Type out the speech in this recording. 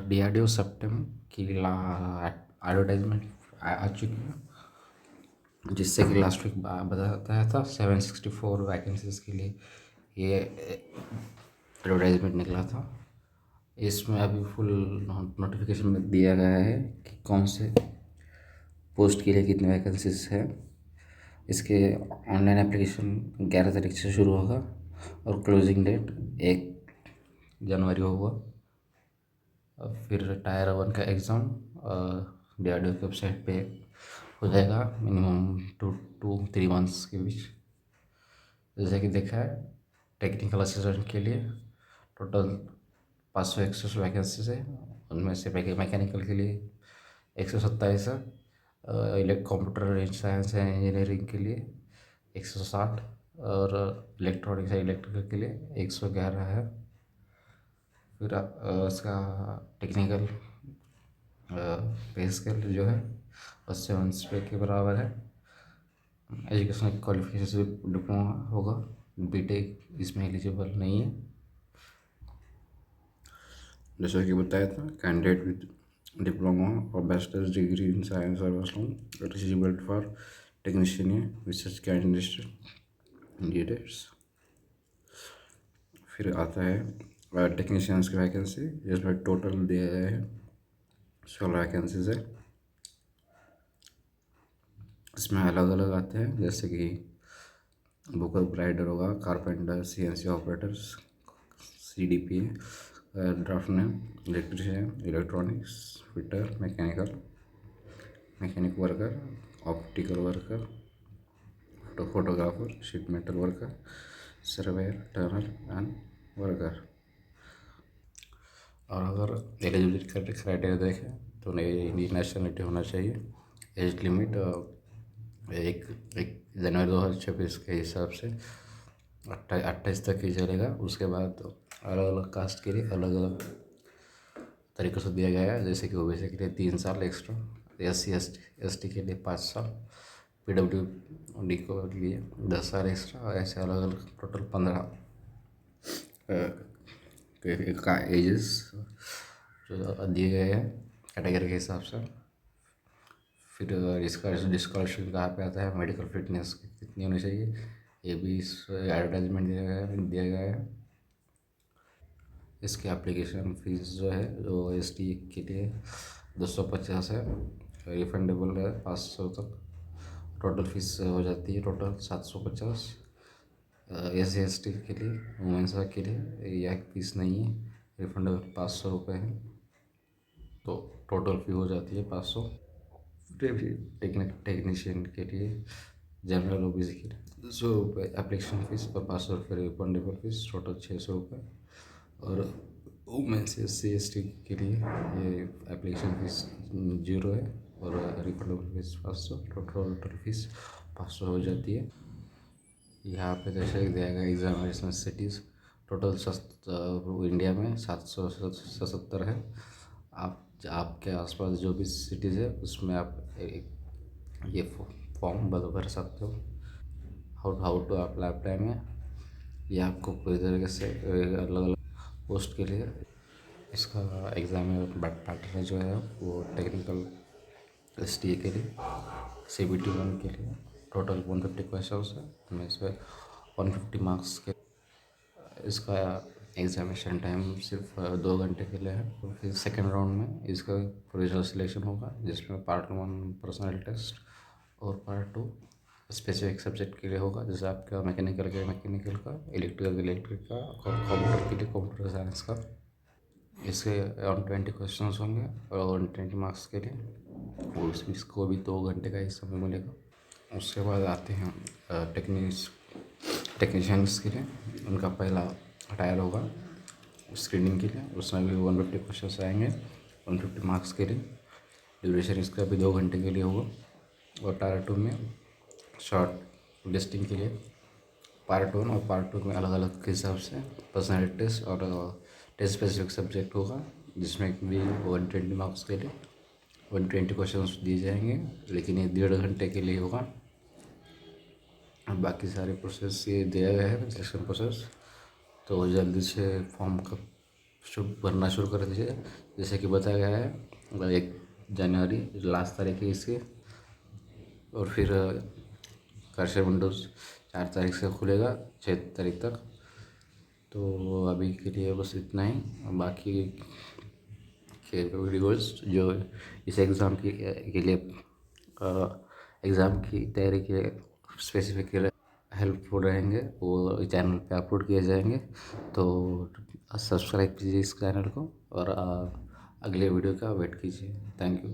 DRDO सेप्टेम की advertisement आ चुकी है, जिससे कि लास्ट वीक बताया था 764 वैकेंसीज के लिए ये एडवर्टाइजमेंट निकला था। इसमें अभी फुल नोटिफिकेशन में दिया गया है कि कौन से पोस्ट के लिए कितने वैकेंसीज है। इसके ऑनलाइन एप्लीकेशन 11 तारीख से शुरू होगा और क्लोजिंग डेट 1 जनवरी होगा। फिर टायर 1 का एग्ज़ाम DRDO की वेबसाइट पे हो जाएगा मिनिमम 2 to 3 मंथ्स के बीच। जैसे कि देखा है, टेक्निकल असिस्टेंट के लिए टोटल 561 वैकेंसीज है। उनमें से मैकेनिकल के लिए 127 है, कंप्यूटर साइंस एंड इंजीनियरिंग के लिए 160 और इलेक्ट्रॉनिक्स एंड इलेक्ट्रिकल के लिए 111 है। फिर उसका टेक्निकल पे स्केल जो है वो 7 पे के बराबर है। एजुकेशनल क्वालिफिकेशन डिप्लोमा होगा, बीटेक इसमें एलिजिबल नहीं है। जैसा कि बताया था, कैंडिडेट विद डिप्लोमा और बैचलर्स डिग्री इन साइंस और eligible for technician research candidates. फिर आता है टेक्नीशियंस की वैकेंसी, जिसमें टोटल दिया गया है 16 वैकेंसीज है। इसमें अलग अलग आते हैं, जैसे कि बुक राइडर होगा, carpenter, CNC operators, CDP, draftman, electrician, electronics fitter, mechanic worker, optical worker, photographer, sheet metal worker, surveyor, turner and worker. और अगर एलिजिबिलिटी क्राइटेरिया देखें तो इंडियन नेशनलिटी होना चाहिए। एज लिमिट 1 जनवरी 2026 के हिसाब से 28 तक ही चलेगा। उसके बाद अलग अलग कास्ट के लिए अलग अलग तरीक़ों से दिया गया है, जैसे कि OBC के लिए 3 साल एक्स्ट्रा, SC ST के लिए 5 साल, PWD को लिए 10 साल एक्स्ट्रा, और ऐसे अलग अलग टोटल 15 का एजेस जो दिए गए हैं कैटेगरी के हिसाब से। फिर इसका डिस्कॉलरशिप कहाँ पे आता है, मेडिकल फिटनेस कितनी होनी चाहिए, ये भी इस एडवर्टाइजमेंट दिया गया है। इसकी एप्लीकेशन फ़ीस जो है वो ST के लिए 250 है, रिफंडेबल है 500 तक। टोटल फीस हो जाती है टोटल 750। SC ST के लिए, वुमेंस के लिए यह फीस नहीं है, रिफंडेबल 500 रुपये है, तो टोटल फी हो जाती है 500। फिर भी टेक्नीशियन के लिए, जनरल OBC के लिए 200 रुपये एप्लीकेशन फ़ीस और 500 रुपये रिफंडेबल फीस, टोटल 600 रुपये। और वुमेन्स SC ST के लिए ये एप्लीकेशन फ़ीस 0 है और रिफंडेबल फीस 500, टोटल फीस 500 हो जाती है। यहाँ पे जैसे दिया गया एग्जामिनेशन सिटीज़ टोटल इंडिया में 777 है। आपके आसपास जो भी सिटीज़ है उसमें आप ये फॉर्म भर सकते हो। हाउ टू अप्लाई में ये आपको पूरी तरीके से अलग अलग पोस्ट के लिए इसका एग्ज़ाम पैटर्न जो है वो टेक्निकल STA के लिए, CBT 1 के लिए टोटल 150 क्वेश्चन है, उनमें से 150 मार्क्स के। इसका एग्ज़ामिनेशन टाइम सिर्फ 2 घंटे के लिए है। और फिर सेकेंड राउंड में इसका प्रोविजनल सिलेक्शन होगा, जिसमें पार्ट 1 पर्सनल टेस्ट और पार्ट 2 स्पेसिफिक सब्जेक्ट के लिए होगा, जैसे आपका मैकेनिकल का, इलेक्ट्रिक का, कंप्यूटर के लिए कंप्यूटर साइंस का। इसके अराउंड 20 क्वेश्चन होंगे और 120 मार्क्स के लिए, और इसको भी 2 घंटे का ही समय मिलेगा। उसके बाद आते हैं टेक्नीशियंस के लिए। उनका पहला टायर होगा स्क्रीनिंग के लिए, उसमें भी 150 क्वेश्चन आएंगे 150 मार्क्स के लिए। ड्यूरेशन इसका भी 2 घंटे के लिए होगा। और टायर 2 में शॉर्ट लिस्टिंग के लिए पार्ट 2 में अलग अलग के हिसाब से पर्सनैलिटी टेस्ट और टेस्ट स्पेसिफिक सब्जेक्ट होगा, जिसमें भी 120 मार्क्स के लिए 120 क्वेश्चन दिए जाएंगे, लेकिन ये 1.5 घंटे के लिए होगा। बाकी सारे प्रोसेस ये दिया गया है सिलेक्शन प्रोसेस, तो जल्दी से फॉर्म का भरना शुरू कर दीजिए। जैसे कि बताया गया है 1 जनवरी लास्ट तारीख है इसकी। और फिर कर्सर विंडोज़ 4 तारीख से खुलेगा 6 तारीख तक। तो अभी के लिए बस इतना ही। बाकी के वीडियोस जो इस एग्ज़ाम के लिए एग्ज़ाम की तैयारी के स्पेसिफिक के लिए हेल्पफुल रहेंगे वो चैनल पे अपलोड किए जाएंगे। तो सब्सक्राइब कीजिए इस चैनल को और अगले वीडियो का वेट कीजिए। Thank you.